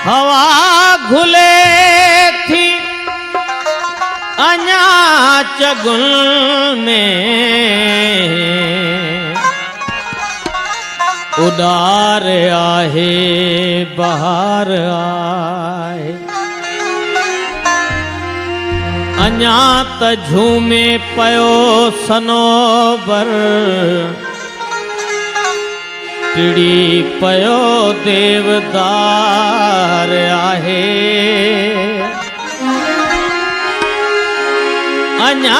हवा घुले थी अञा चगुल में उदार आहे बहार आए अञा त झूमे पयो सनोबर टिड़ी पयो देवदार आहे अञा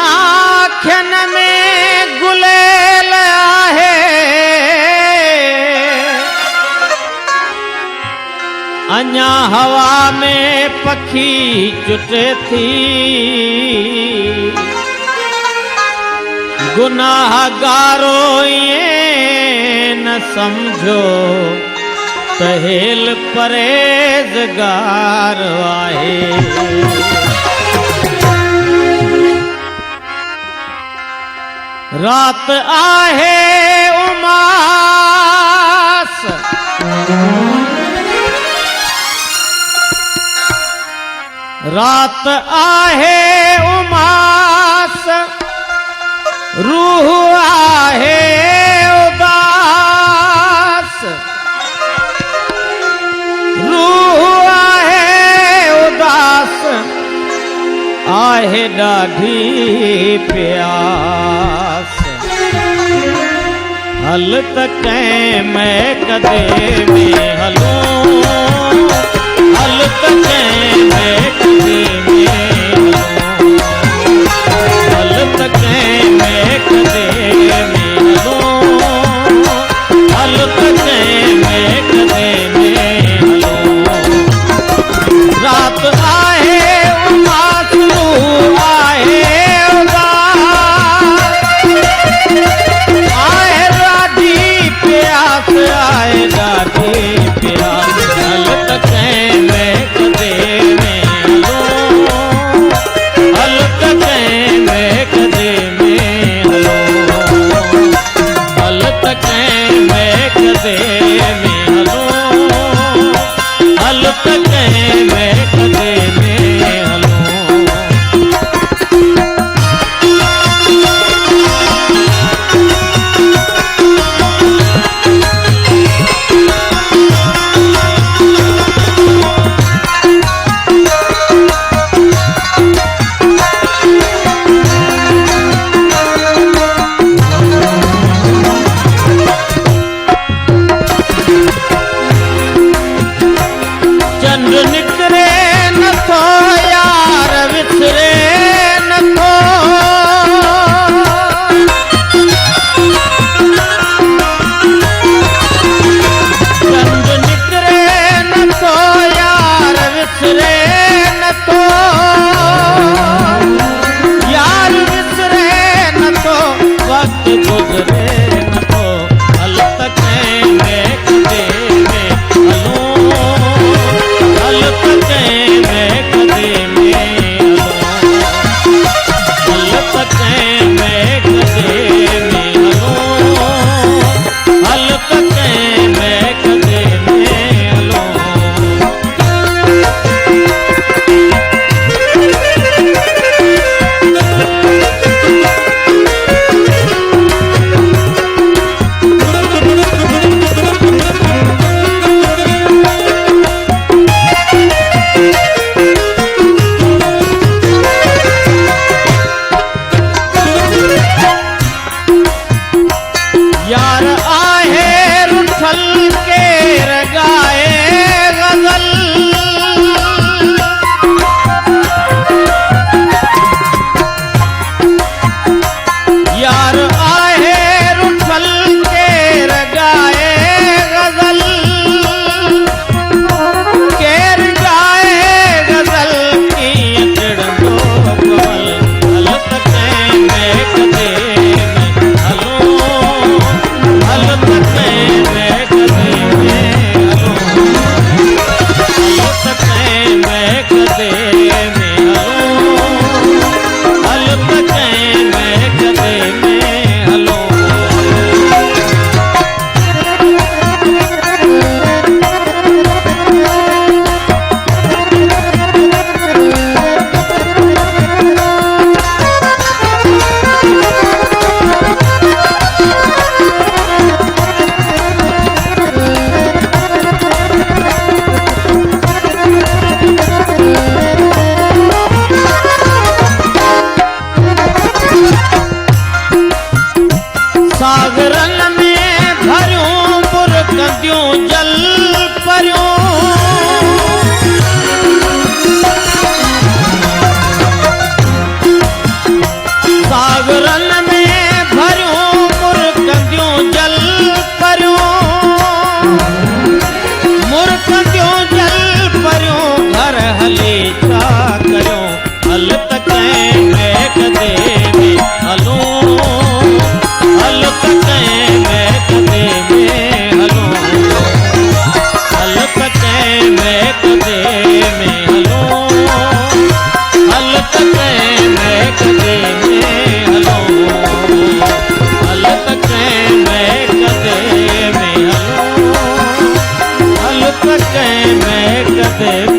अखियन में गुलेल आहे अञा हवा में पखी चुटे थी गुनाहगारो ये न समझो तहेल परहेज़गार आहे रात आहे उमास रात आहे उमास रूह आहे उदास रूह आहे उदास आहे ॾाढी प्यास हल त कंहिं महकदे में हलो हल त कंहिं महकदे में हल त कंहिं महकदे में हलो हल त कंहिं महकदे में हलो रात आहे उमास रूह आहे उदास आहे ॾाढी प्यास आहे ॾाढी प्यास हल त कंहिं महकदे में हलो हल त कंहिं महकदे में हलो हल त कंहिं महकदे में हलो हल त कंहिं महकदे में हलो चंद्र निकरे नथो यार विसरे नथो चंद्र निकरे नथो यार विसरे नथो यार विसरे नथो वक्त गुज़रे नथो हल त कंहिं महकदे में हलो हल त कंहिं महकदे में हलो तकें मैं कदे में हलूं, हल तकें मैं कदे में हलूं, हल तकें मैं कदे